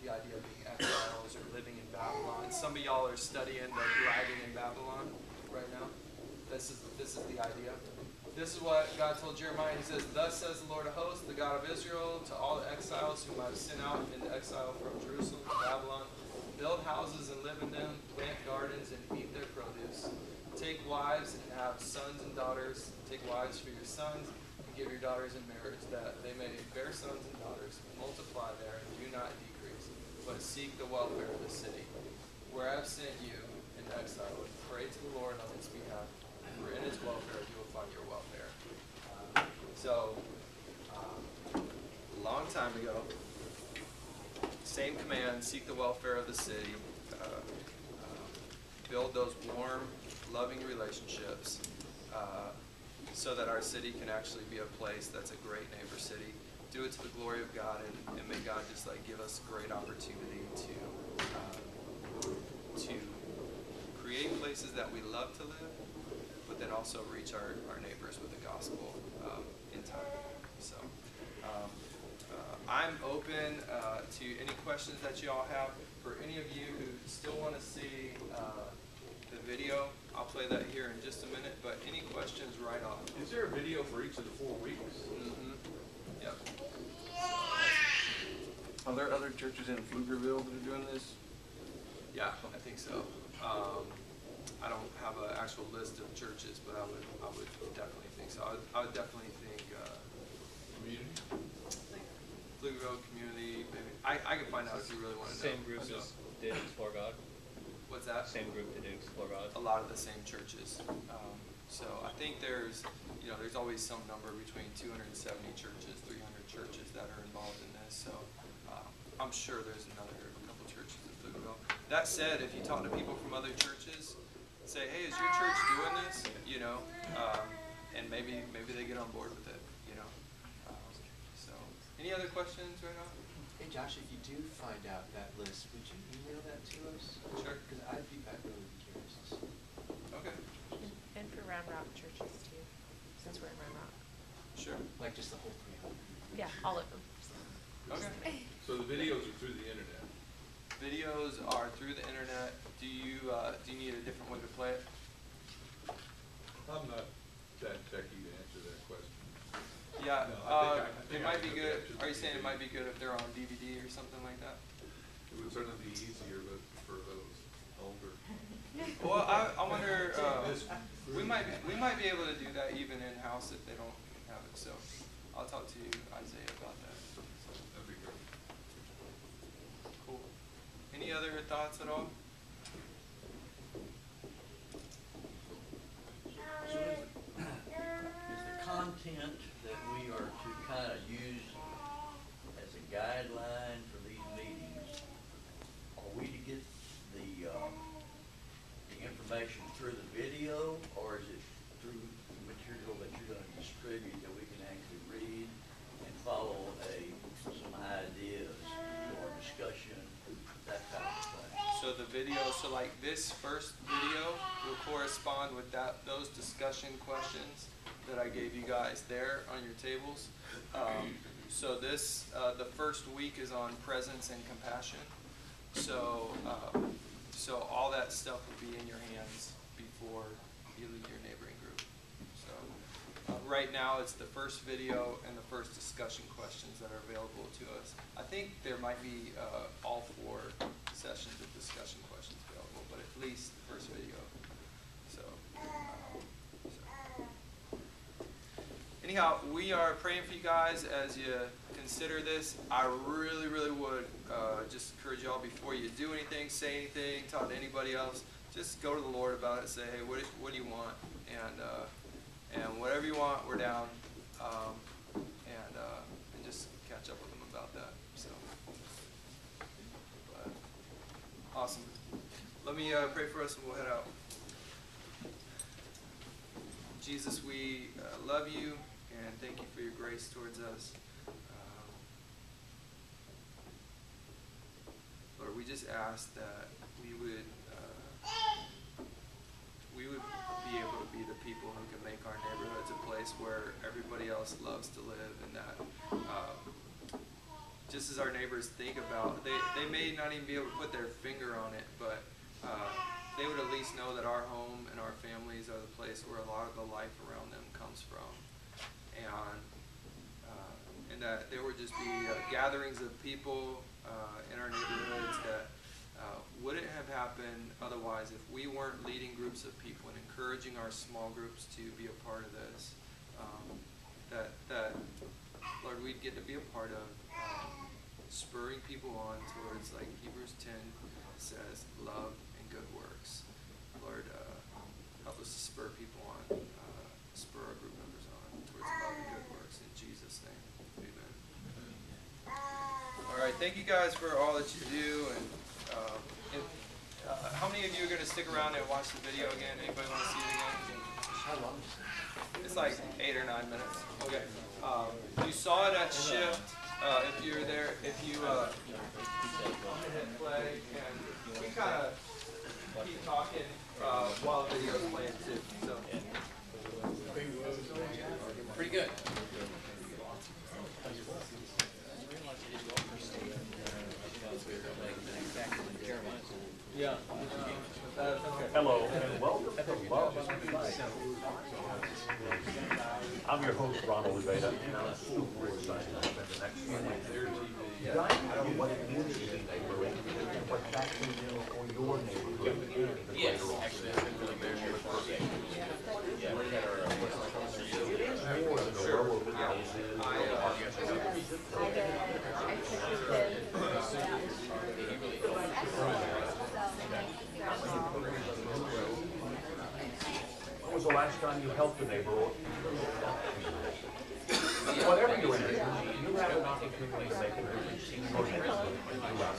B: the idea of being exiles or living in Babylon. Some of y'all are studying the thriving in Babylon right now. This is the idea. This is what God told Jeremiah. He says, "Thus says the Lord of hosts, the God of Israel, to all the exiles whom I have sent out into exile from Jerusalem to Babylon. build houses and live in them, plant gardens and eat their produce. Take wives and have sons and daughters. Take wives for your sons and give your daughters in marriage, that they may bear sons and daughters, multiply there, and do not decrease, but seek the welfare of the city, where I have sent you in exile. Pray to the Lord on its behalf, for in its welfare you will find your welfare. A long time ago, same command, seek the welfare of the city, build those warm, loving relationships, so that our city can actually be a place that's a great neighbor city. Do it to the glory of God, and may God just like give us great opportunity to create places that we love to live, but then also reach our neighbors with the gospel in time. So I'm open to any questions that you all have. For any of you who still want to see the video, I'll play that here in just a minute, but any questions right off.
C: Is there a video for each of the 4 weeks?
B: Mm-hmm. Yep.
O: Are there other churches in Pflugerville that are doing this?
B: Yeah, I think so. I don't have an actual list of churches, but I would definitely think so. I would definitely think
C: Community?
B: Pflugerville community, maybe. I can find out if you really want to know.
F: Same group as did Explore God?
B: What's that?
F: Same group that did Explore God?
B: A lot of the same churches. So I think there's always some number between 270 churches, 300 churches that are involved in this. So I'm sure there's another couple churches in Pflugerville. That said, if you talk to people from other churches, say, hey, is your church doing this? And maybe they get on board with it. So any other questions right now?
P: Hey Josh, if you do find out that list, would you email that to us?
B: Sure.
P: Because I'd really be curious to see.
B: Okay.
E: And for Round Rock churches too, since we're in Round Rock.
B: Sure.
P: Like just the whole 300?
E: Yeah, all of them.
B: Okay.
C: So the videos are through the internet?
B: Videos are through the internet. Do you need a different way to play it?
C: I'm not that techy to answer that question.
B: Yeah,
C: No, I think
B: it might
C: I
B: be
C: can
B: good.
C: capture
B: Are you
C: the
B: saying it
C: DVD.
B: might be good if they're on DVD or something like that?
C: It would certainly be easier, but for those older.
B: Well, I wonder.
C: This
B: We might be able to do that even in house if they don't have it. So I'll talk to Isaiah about that. So,
C: That'd be great.
B: cool. Any other thoughts at all?
Q: So is the content that we are to kind of use as a guideline for these meetings, are we to get the information through the video, or is it through the material that you're going to distribute that we can actually read and follow some ideas or discussion, that kind of thing?
B: So the video, like this first video will correspond with those discussion questions that I gave you guys there on your tables. So this, the first week is on presence and compassion. So all that stuff will be in your hands before you leave your neighboring group. So right now it's the first video and the first discussion questions that are available to us. I think there might be all 4 sessions of discussion questions available, but at least the first video. So anyhow, we are praying for you guys as you consider this. I really, really would just encourage y'all before you do anything, say anything, talk to anybody else, just go to the Lord about it. Say, hey, what do you want? And whatever you want, we're down. And just catch up with them about that. So, but, awesome. Let me pray for us and we'll head out. Jesus, we love you and thank you for your grace towards us. Lord, we just ask that we would be able to be the people who can make our neighborhoods a place where everybody else loves to live, and that just as our neighbors think about, they may not even be able to put their finger on it, but they would at least know that our home and our families are the place where a lot of the life around them comes from. And that there would just be gatherings of people in our neighborhoods that Wouldn't have happened otherwise if we weren't leading groups of people and encouraging our small groups to be a part of this. That Lord, we'd get to be a part of spurring people on towards, like Hebrews 10 says, love and good works. Lord, help us to spur people on, spur our group members on towards love and good works. In Jesus' name, amen. All right, thank you guys for all that you do. And how many of you are going to stick around and watch the video again? Anybody want to see it again? How long? It's like 8 or 9 minutes. Okay. You saw it at Shift. If you're there, if you hit play, and we kind of keep talking while the video's playing too. So pretty good. Yeah.
R: Hello and welcome to Love and Life. I'm your host, Ronald Levada, and I'm super excited to spend the next few minutes here. Guys, I know what it means to be neighborly and what that can do for your neighborhood and the greater Austin. It is more than a row of houses When was the last time you helped a neighbor? Whatever your interest, you have an opportunity to make a difference in your neighborhood throughout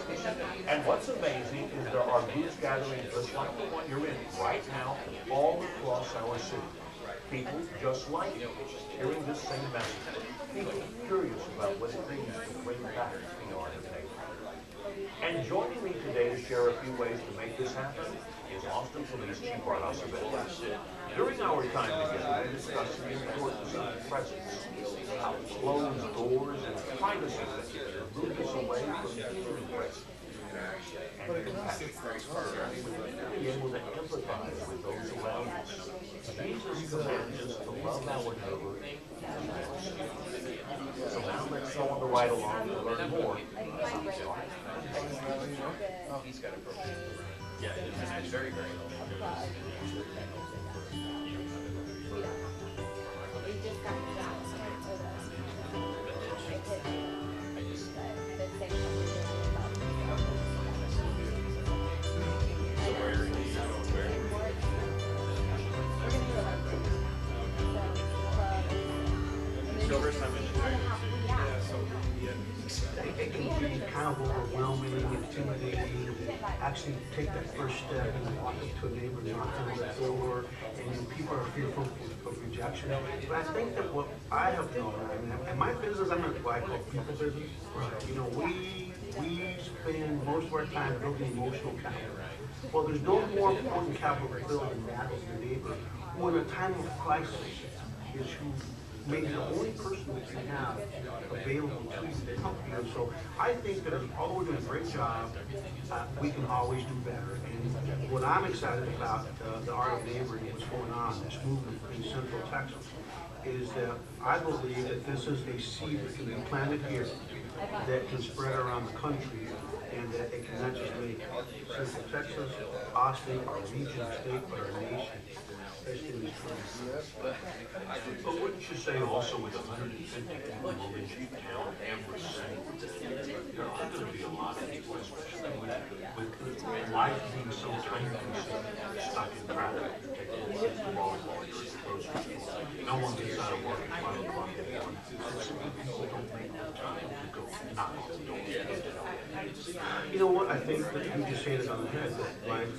R: the And what's amazing is there are groups gathering just like the one you're in right now all across our city. People just like you, hearing this same message. People curious about what it means to bring back the art of neighborhood. And joining me today to share a few ways to make this happen is Austin Police Chief Art Acevedo. During our time together, we discussed the importance of presence, how closed doors and privacy features move us away from human presence. And compassion. Being able to empathize with those around us. Jesus commands us to love our neighbor. So now let's go on the ride along to learn more.
F: He's got a program. Yeah, it's very, very low.
R: It can be kind of overwhelming, intimidating, to actually take that first step and walk up to a neighbor, knock on the door, and people are fearful of rejection. But I think that what I have known, I mean, in my business, I'm in what I call people business. You know, we spend most of our time building emotional capital. Well, there's no more important capital to build than that of your neighbor, who in a time of crisis is who maybe the only person that you have available to you to help you. And so I think that although we're doing a great job, we can always do better. And what I'm excited about the Art of Neighboring, what's going on, this movement in Central Texas, is that I believe that this is a seed that can be planted here that can spread around the country, and that it can not just make Central Texas, Austin, our region, state, but our nation. But wouldn't you say also with 150 people in town every single day, there are going to be a lot of people, especially with life being so time consuming, stuck in traffic, taking kids to volleyball, you're supposed to. No one gets out of work at 5 o'clock in the morning. People don't make the time to go knock on the door. You know what? I think that you just hit it on the head, that life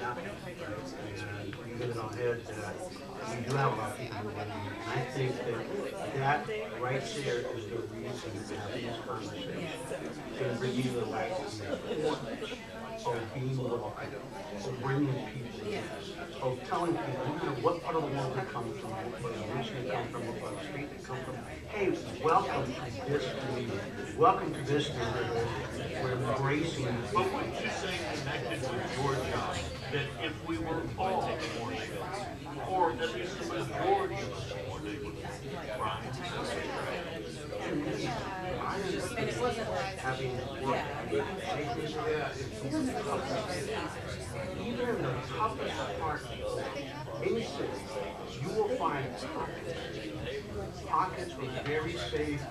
R: happens, and you hit it on the head that we do have a lot of people who are living here. And I think that right there is the reason to have this conversation, and bringing the light of the importance of being alive, of bringing people in, of telling people, no matter what part of the world they come from, what part of the region they come from, what part of the state they come from, hey, welcome to this community, welcome to this neighborhood, we're embracing it. But wouldn't you say, connected with your job, that if we were all more neighbors, or at least the majority of us more neighbors, Brian, to me, I just having worked with safety, even in the toughest part of any city, you will find pockets of very safe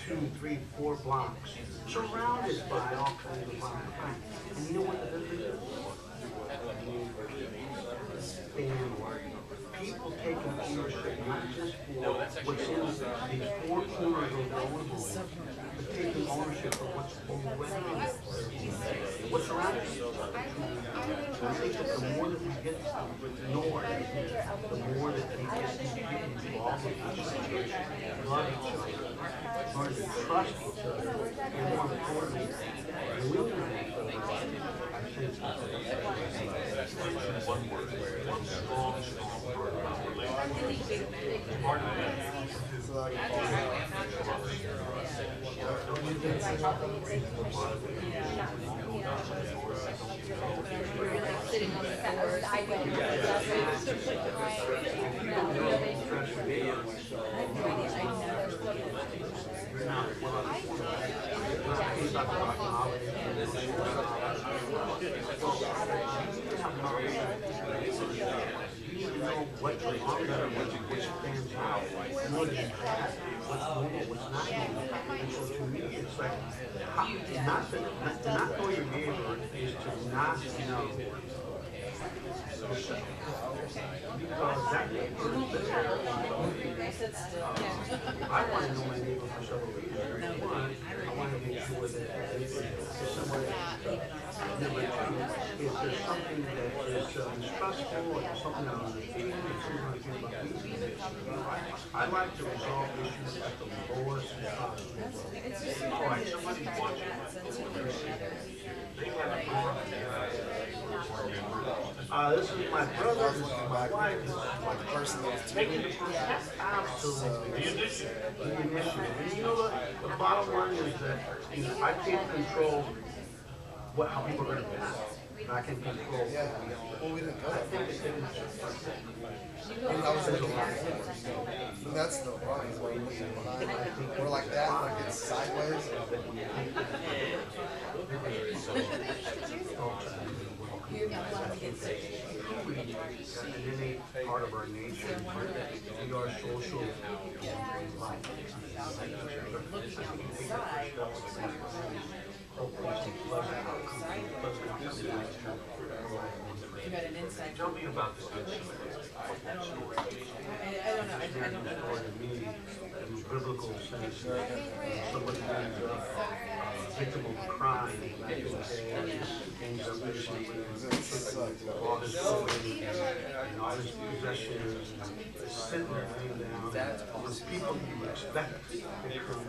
R: 2, 3, 4 blocks, surrounded by all kinds of violent crime. And you know what the difference is? People taking ownership, not just for what's in these 4 corners of their own home, but taking ownership of what's already what's around us. I think that the more that we get north, the more that we get involved with each other, love each other, learn to trust each other, and more importantly, believe in each other. I think that's one word, one strong word about relationship. Part of that is
E: Sitting on the board.
R: What stands out, what's normal, what's not normal. And so to me, it's like, not know your neighbor is to not know yourself. Because that neighbor is there. I want to know my neighbor for several reasons. One, I want to make sure that it's somewhere number 2, if there's something that is stressful or there's something that I'm feeling, if someone can about me, I like to resolve issues at the lowest possible level. All right, somebody's watching. This is my brother, this is my wife, this is my person that's taking the person. Absolutely. The initiative. And you know what? The bottom line is that I can't control how people are going to pass. And I can control.
G: Yeah. Well, we didn't go that far. And that's the problem, is when we're looking behind, we're like that, like it's sideways.
R: An innate part of our nature. We are social life. Tell me about the good in the biblical sense, somebody being a victim of crime, ends up basically all his children and all his possessions, sitting there laying down, with people you expect to come